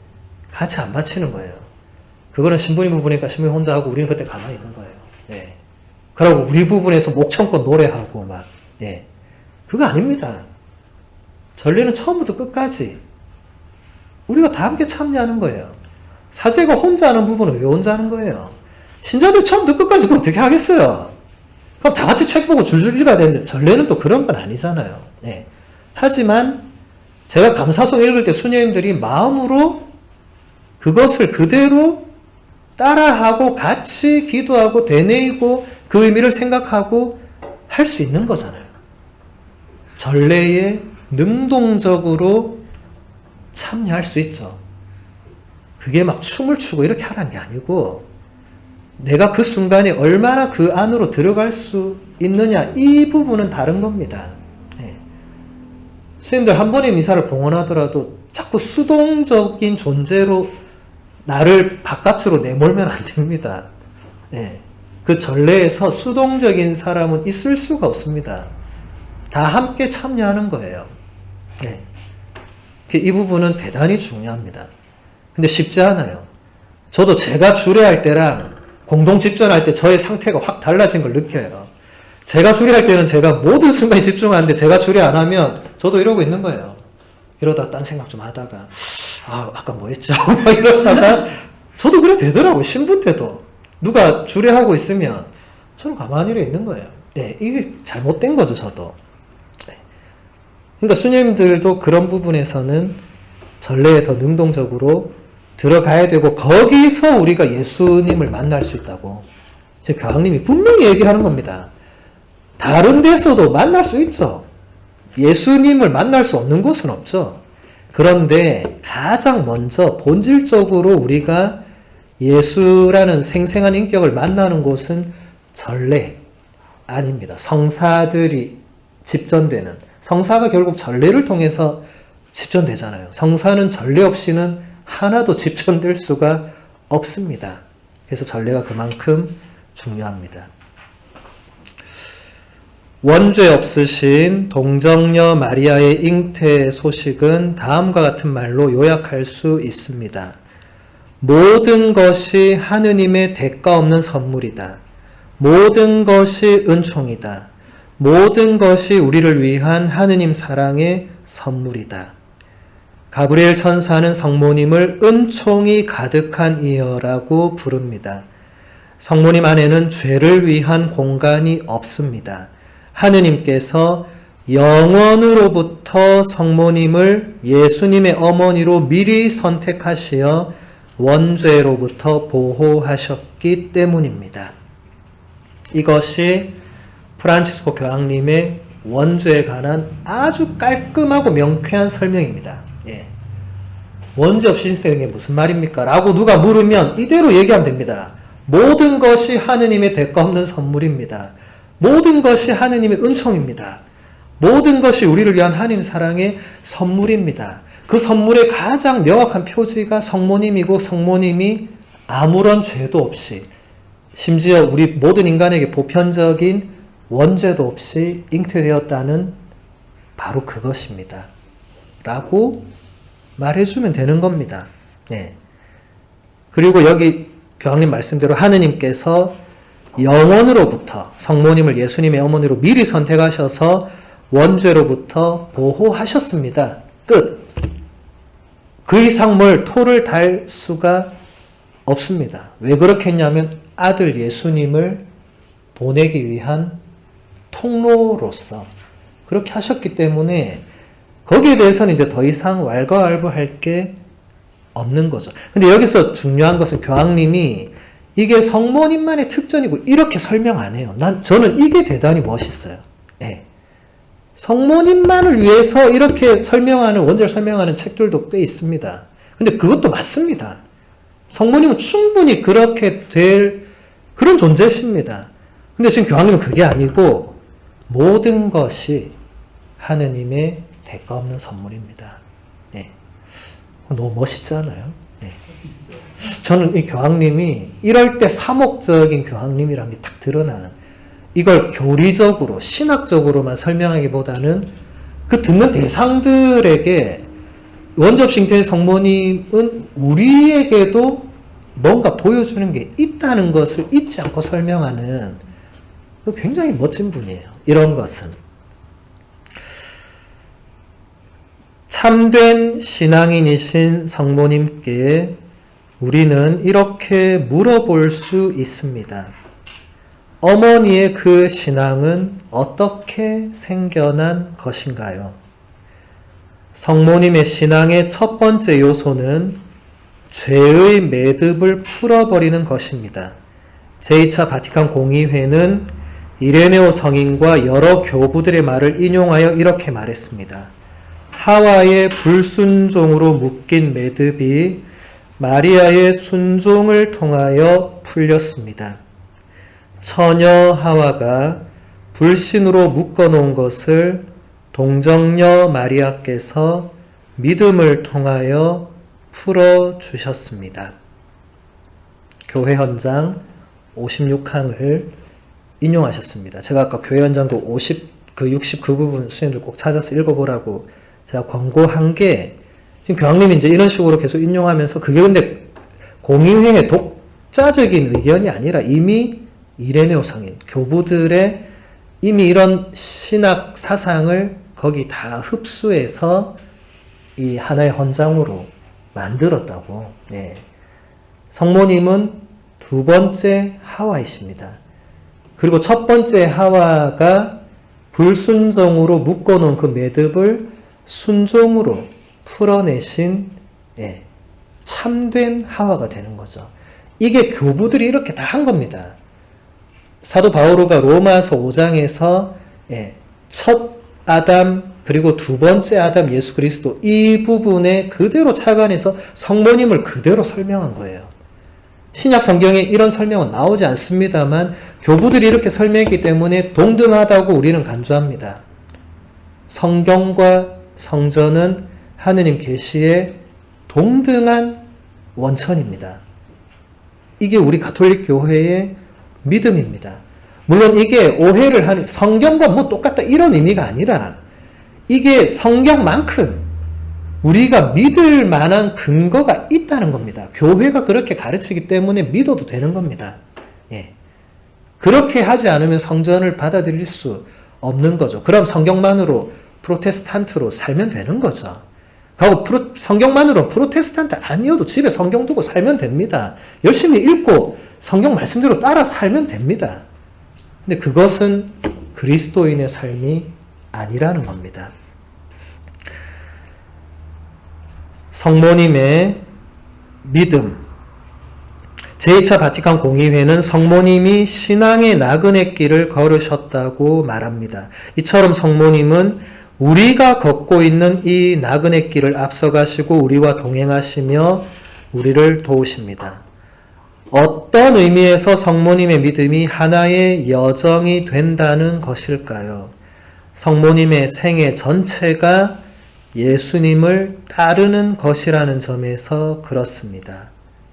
A: 같이 안 바치는 거예요. 그거는 신부님 부부니까 신부님 혼자 하고 우리는 그때 가만히 있는 거예요. 예. 그러고 우리 부분에서 목청껏 노래하고 막, 예. 그거 아닙니다. 전례는 처음부터 끝까지 우리가 다 함께 참여하는 거예요. 사제가 혼자 하는 부분은 왜 혼자 하는 거예요? 신자들 처음부터 끝까지 그거 어떻게 하겠어요? 그럼 다 같이 책 보고 줄줄 읽어야 되는데 전례는 또 그런 건 아니잖아요. 예. 하지만 제가 감사송 읽을 때 수녀님들이 마음으로 그것을 그대로 따라하고 같이 기도하고 되뇌이고 그 의미를 생각하고 할 수 있는 거잖아요. 전례에 능동적으로 참여할 수 있죠. 그게 막 춤을 추고 이렇게 하라는 게 아니고 내가 그 순간에 얼마나 그 안으로 들어갈 수 있느냐 이 부분은 다른 겁니다. 네. 선생님들 한 번의 미사를 봉헌하더라도 자꾸 수동적인 존재로 나를 바깥으로 내몰면 안 됩니다. 네. 그 전례에서 수동적인 사람은 있을 수가 없습니다. 다 함께 참여하는 거예요. 네. 이 부분은 대단히 중요합니다. 근데 쉽지 않아요. 저도 제가 주례할 때랑 공동 집전할 때 저의 상태가 확 달라진 걸 느껴요. 제가 주례할 때는 제가 모든 순간에 집중하는데 제가 주례 안 하면 저도 이러고 있는 거예요. 이러다 딴 생각 좀 하다가 아까 뭐 했죠? 이러다가 저도 그래 되더라고요. 신부 때도 누가 주례하고 있으면 저는 가만히 있는 거예요. 네, 이게 잘못된 거죠. 저도. 네. 그러니까 수녀님들도 그런 부분에서는 전례에 더 능동적으로 들어가야 되고 거기서 우리가 예수님을 만날 수 있다고 제 교황님이 분명히 얘기하는 겁니다. 다른 데서도 만날 수 있죠. 예수님을 만날 수 없는 곳은 없죠. 그런데 가장 먼저 본질적으로 우리가 예수라는 생생한 인격을 만나는 곳은 전례 아닙니다. 성사들이 집전되는 성사가 결국 전례를 통해서 집전되잖아요. 성사는 전례 없이는 하나도 집전될 수가 없습니다. 그래서 전례가 그만큼 중요합니다. 원죄 없으신 동정녀 마리아의 잉태 소식은 다음과 같은 말로 요약할 수 있습니다. 모든 것이 하느님의 대가 없는 선물이다. 모든 것이 은총이다. 모든 것이 우리를 위한 하느님 사랑의 선물이다. 가브리엘 천사는 성모님을 은총이 가득한 이여라고 부릅니다. 성모님 안에는 죄를 위한 공간이 없습니다. 하느님께서 영원으로부터 성모님을 예수님의 어머니로 미리 선택하시어 원죄로부터 보호하셨기 때문입니다. 이것이 프란치스코 교황님의 원죄에 관한 아주 깔끔하고 명쾌한 설명입니다. 예. 원죄 없이 인생이 무슨 말입니까? 라고 누가 물으면 이대로 얘기하면 됩니다. 모든 것이 하느님의 대가 없는 선물입니다. 모든 것이 하느님의 은총입니다. 모든 것이 우리를 위한 하나님 사랑의 선물입니다. 그 선물의 가장 명확한 표지가 성모님이고 성모님이 아무런 죄도 없이 심지어 우리 모든 인간에게 보편적인 원죄도 없이 잉태되었다는 바로 그것입니다. 라고 말해주면 되는 겁니다. 네. 그리고 여기 교황님 말씀대로 하느님께서 영원으로부터 성모님을 예수님의 어머니로 미리 선택하셔서 원죄로부터 보호하셨습니다. 끝. 그 이상 뭘 토를 달 수가 없습니다. 왜 그렇게 했냐면 아들 예수님을 보내기 위한 통로로서 그렇게 하셨기 때문에 거기에 대해서는 이제 더 이상 왈가왈부할 게 없는 거죠. 근데 여기서 중요한 것은 교황님이 이게 성모님만의 특전이고 이렇게 설명 안 해요. 저는 이게 대단히 멋있어요. 네. 성모님만을 위해서 이렇게 설명하는 원죄를 설명하는 책들도 꽤 있습니다. 근데 그것도 맞습니다. 성모님은 충분히 그렇게 될 그런 존재십니다. 근데 지금 교황님은 그게 아니고 모든 것이 하느님의 대가 없는 선물입니다. 네. 너무 멋있지 않아요? 네. 저는 이 교황님이 이럴 때 사목적인 교황님이라는 게 딱 드러나는 이걸 교리적으로 신학적으로만 설명하기보다는 그 듣는 대상들에게 원접싱태의 성모님은 우리에게도 뭔가 보여주는 게 있다는 것을 잊지 않고 설명하는 굉장히 멋진 분이에요. 이런 것은. 참된 신앙인이신 성모님께 우리는 이렇게 물어볼 수 있습니다. 어머니의 그 신앙은 어떻게 생겨난 것인가요? 성모님의 신앙의 첫 번째 요소는 죄의 매듭을 풀어버리는 것입니다. 제2차 바티칸 공의회는 이레네오 성인과 여러 교부들의 말을 인용하여 이렇게 말했습니다. 하와의 불순종으로 묶인 매듭이 마리아의 순종을 통하여 풀렸습니다. 처녀 하와가 불신으로 묶어놓은 것을 동정녀 마리아께서 믿음을 통하여 풀어주셨습니다. 교회 헌장 56항을 인용하셨습니다. 제가 아까 교회 헌장도 69 부분 수행들 꼭 찾아서 읽어보라고 제가 권고한 게 지금 교황님이 이제 이런 식으로 계속 인용하면서 그게 근데 공의회의 독자적인 의견이 아니라 이미 이레네오 성인, 교부들의 이미 이런 신학 사상을 거기 다 흡수해서 이 하나의 헌장으로 만들었다고. 네. 성모님은 두 번째 하와이십니다. 그리고 첫 번째 하와가 불순종으로 묶어놓은 그 매듭을 순종으로 풀어내신 참된 하와가 되는 거죠. 이게 교부들이 이렇게 다 한 겁니다. 사도 바오로가 로마서 5장에서 첫 아담 그리고 두 번째 아담 예수 그리스도 이 부분에 그대로 착안해서 성모님을 그대로 설명한 거예요. 신약 성경에 이런 설명은 나오지 않습니다만 교부들이 이렇게 설명했기 때문에 동등하다고 우리는 간주합니다. 성경과 성전은 하느님 계시의 동등한 원천입니다. 이게 우리 가톨릭 교회의 믿음입니다. 물론 이게 오해를 하는 성경과 뭐 똑같다 이런 의미가 아니라 이게 성경만큼 우리가 믿을 만한 근거가 있다는 겁니다. 교회가 그렇게 가르치기 때문에 믿어도 되는 겁니다. 그렇게 하지 않으면 성전을 받아들일 수 없는 거죠. 그럼 성경만으로 프로테스탄트로 살면 되는 거죠. 그리고 성경만으로 프로테스탄트 아니어도 집에 성경 두고 살면 됩니다. 열심히 읽고 성경 말씀대로 따라 살면 됩니다. 근데 그것은 그리스도인의 삶이 아니라는 겁니다. 성모님의 믿음. 제2차 바티칸 공의회는 성모님이 신앙의 나그네 길을 걸으셨다고 말합니다. 이처럼 성모님은 우리가 걷고 있는 이 나그네 길을 앞서가시고 우리와 동행하시며 우리를 도우십니다. 어떤 의미에서 성모님의 믿음이 하나의 여정이 된다는 것일까요? 성모님의 생애 전체가 예수님을 따르는 것이라는 점에서 그렇습니다.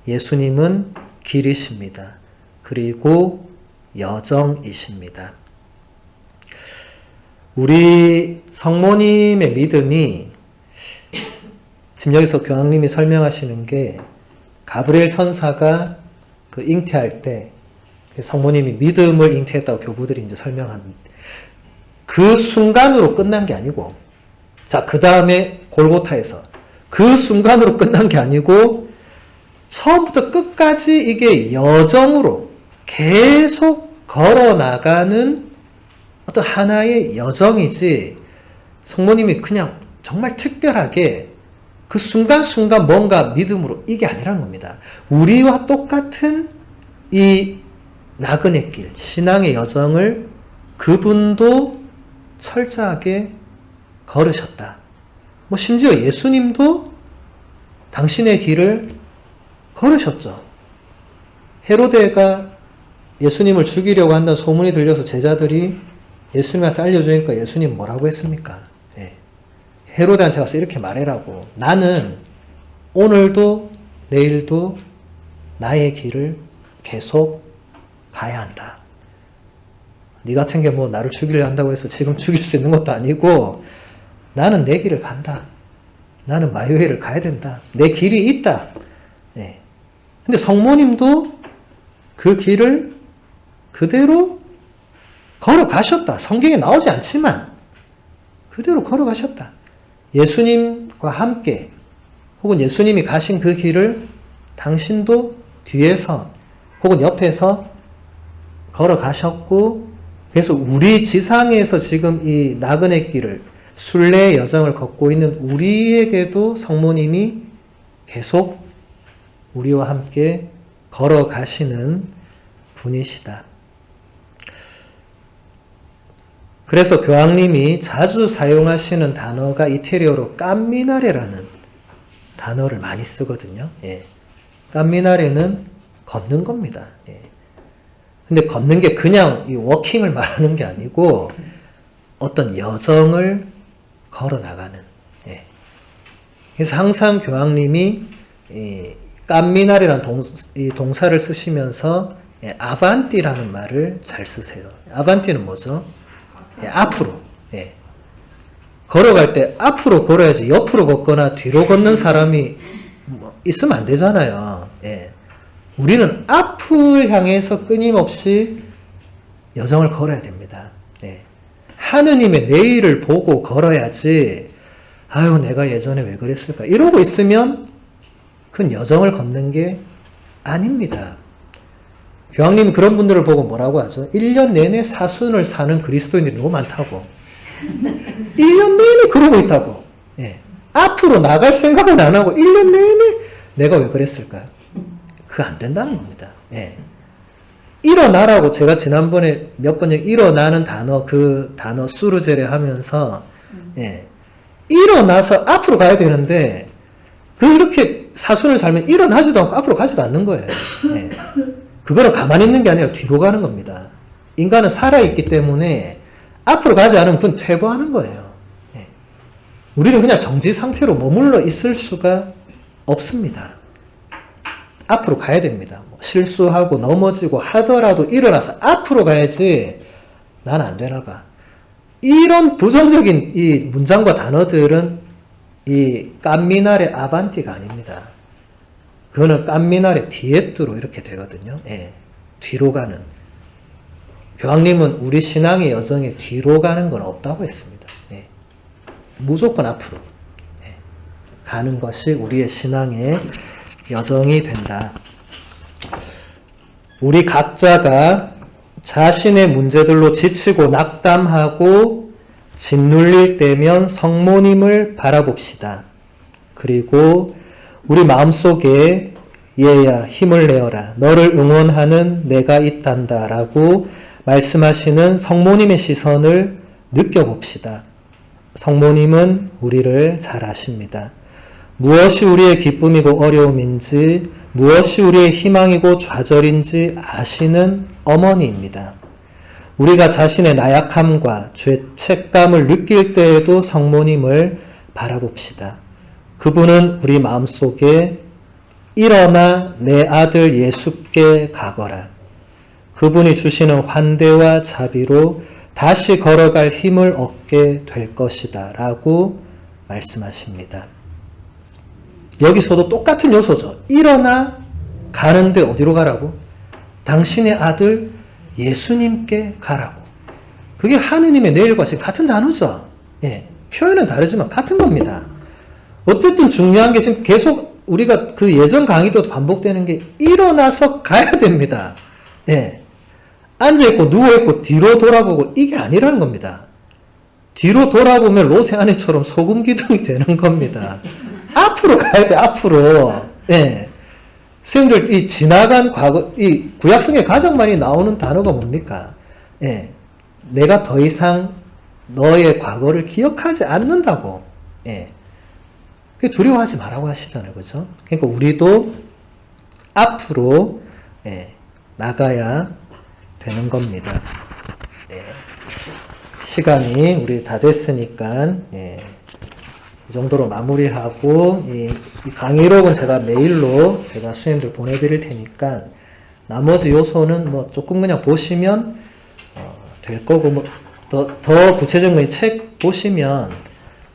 A: 예수님은 길이십니다. 그리고 여정이십니다. 우리 성모님의 믿음이 지금 여기서 교황님이 설명하시는 게 가브리엘 천사가 그 잉태할 때 성모님이 믿음을 잉태했다고 교부들이 이제 설명하는데 그 순간으로 끝난 게 아니고 자, 그 다음에 골고타에서 그 순간으로 끝난 게 아니고 처음부터 끝까지 이게 여정으로 계속 걸어나가는 어떤 하나의 여정이지 성모님이 그냥 정말 특별하게 그 순간순간 뭔가 믿음으로 이게 아니라는 겁니다. 우리와 똑같은 이 나그네 길, 신앙의 여정을 그분도 철저하게 걸으셨다. 뭐 심지어 예수님도 당신의 길을 걸으셨죠. 헤로데가 예수님을 죽이려고 한다는 소문이 들려서 제자들이 예수님한테 알려주니까 예수님 뭐라고 했습니까? 헤로데한테 가서 이렇게 말해라고. 나는 오늘도 내일도 나의 길을 계속 가야 한다. 네 같은 게 뭐 나를 죽이려 한다고 해서 지금 죽일 수 있는 것도 아니고 나는 내 길을 간다. 나는 마요회를 가야 된다. 내 길이 있다. 근데 성모님도 그 길을 그대로 걸어가셨다. 성경에 나오지 않지만 그대로 걸어가셨다. 예수님과 함께 혹은 예수님이 가신 그 길을 당신도 뒤에서 혹은 옆에서 걸어가셨고, 그래서 우리 지상에서 지금 이 나그네 길을 순례의 여정을 걷고 있는 우리에게도 성모님이 계속 우리와 함께 걸어가시는 분이시다. 그래서 교황님이 자주 사용하시는 단어가 이태리어로 깜미나레라는 단어를 많이 쓰거든요. 예. 깜미나레는 걷는 겁니다. 예. 근데 걷는 게 그냥 이 워킹을 말하는 게 아니고 어떤 여정을 걸어 나가는. 예. 그래서 항상 교황님이 이 깜미나레라는 동사를 쓰시면서 예, 아반티라는 말을 잘 쓰세요. 아반티는 뭐죠? 예, 앞으로. 예. 걸어갈 때 앞으로 걸어야지 옆으로 걷거나 뒤로 걷는 사람이 있으면 안 되잖아요. 예. 우리는 앞을 향해서 끊임없이 여정을 걸어야 됩니다. 예. 하느님의 내일을 보고 걸어야지, 아유, 내가 예전에 왜 그랬을까? 이러고 있으면 큰 여정을 걷는 게 아닙니다. 교황님이 그런 분들을 보고 뭐라고 하죠? 1년 내내 사순을 사는 그리스도인들이 너무 많다고. 1년 내내 그러고 있다고. 예. 앞으로 나갈 생각은 안 하고 1년 내내 내가 왜 그랬을까? 그거 안 된다는 겁니다. 예. 일어나라고 제가 지난번에 몇 번 일어나는 단어, 그 단어 수르제를 하면서 예. 일어나서 앞으로 가야 되는데 그렇게 사순을 살면 일어나지도 않고 앞으로 가지도 않는 거예요. 예. 그거는 가만히 있는 게 아니라 뒤로 가는 겁니다. 인간은 살아있기 때문에 앞으로 가지 않으면 그건 퇴보하는 거예요. 예. 우리는 그냥 정지 상태로 머물러 있을 수가 없습니다. 앞으로 가야 됩니다. 뭐 실수하고 넘어지고 하더라도 일어나서 앞으로 가야지 난 안 되나 봐. 이런 부정적인 이 문장과 단어들은 이 깜미나레 아반티가 아닙니다. 그거는 깜미나레 디에트로 이렇게 되거든요. 예. 뒤로 가는. 교황님은 우리 신앙의 여정에 뒤로 가는 건 없다고 했습니다. 예. 무조건 앞으로 예. 가는 것이 우리의 신앙의 여정이 된다. 우리 각자가 자신의 문제들로 지치고 낙담하고 짓눌릴 때면 성모님을 바라봅시다. 그리고 우리 마음속에 얘야 힘을 내어라. 너를 응원하는 내가 있단다. 라고 말씀하시는 성모님의 시선을 느껴봅시다. 성모님은 우리를 잘 아십니다. 무엇이 우리의 기쁨이고 어려움인지, 무엇이 우리의 희망이고 좌절인지 아시는 어머니입니다. 우리가 자신의 나약함과 죄책감을 느낄 때에도 성모님을 바라봅시다. 그분은 우리 마음속에 일어나 내 아들 예수께 가거라. 그분이 주시는 환대와 자비로 다시 걸어갈 힘을 얻게 될 것이다. 라고 말씀하십니다. 여기서도 똑같은 요소죠. 일어나 가는데 어디로 가라고? 당신의 아들 예수님께 가라고. 그게 하느님의 내일과 지금 같은 단어죠. 예, 표현은 다르지만 같은 겁니다. 어쨌든 중요한 게 지금 계속 우리가 그 예전 강의도 반복되는 게 일어나서 가야 됩니다. 예. 앉아있고 누워있고 뒤로 돌아보고 이게 아니라는 겁니다. 뒤로 돌아보면 로세 아내처럼 소금 기둥이 되는 겁니다. 앞으로 가야 돼, 앞으로. 예. 선생님들, 이 지나간 과거, 이 구약성에 가장 많이 나오는 단어가 뭡니까? 예. 내가 더 이상 너의 과거를 기억하지 않는다고. 예. 두려워하지 말라고 하시잖아요. 그죠? 그러니까 우리도 앞으로, 예, 나가야 되는 겁니다. 예. 시간이 우리 다 됐으니까, 예. 이 정도로 마무리하고, 이 강의록은 제가 메일로 제가 수행들 보내드릴 테니까, 나머지 요소는 뭐 조금 그냥 보시면, 될 거고, 뭐, 더 구체적인 책 보시면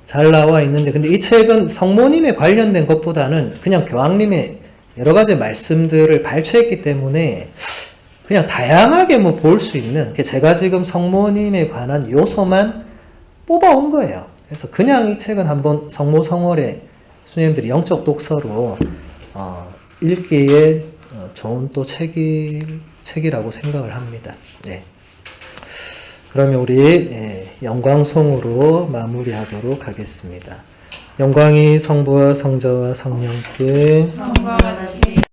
A: 잘 나와 있는데, 근데 이 책은 성모님에 관련된 것보다는 그냥 교황님의 여러 가지 말씀들을 발췌했기 때문에 그냥 다양하게 뭐 볼 수 있는, 제가 지금 성모님에 관한 요소만 뽑아온 거예요. 그래서 그냥 이 책은 한번 성모성월에 수녀님들이 영적 독서로 읽기에 좋은 또 책이라고 생각을 합니다. 네. 그러면 우리 영광송으로 마무리하도록 하겠습니다. 영광이 성부와 성자와 성령께
B: 성과 같이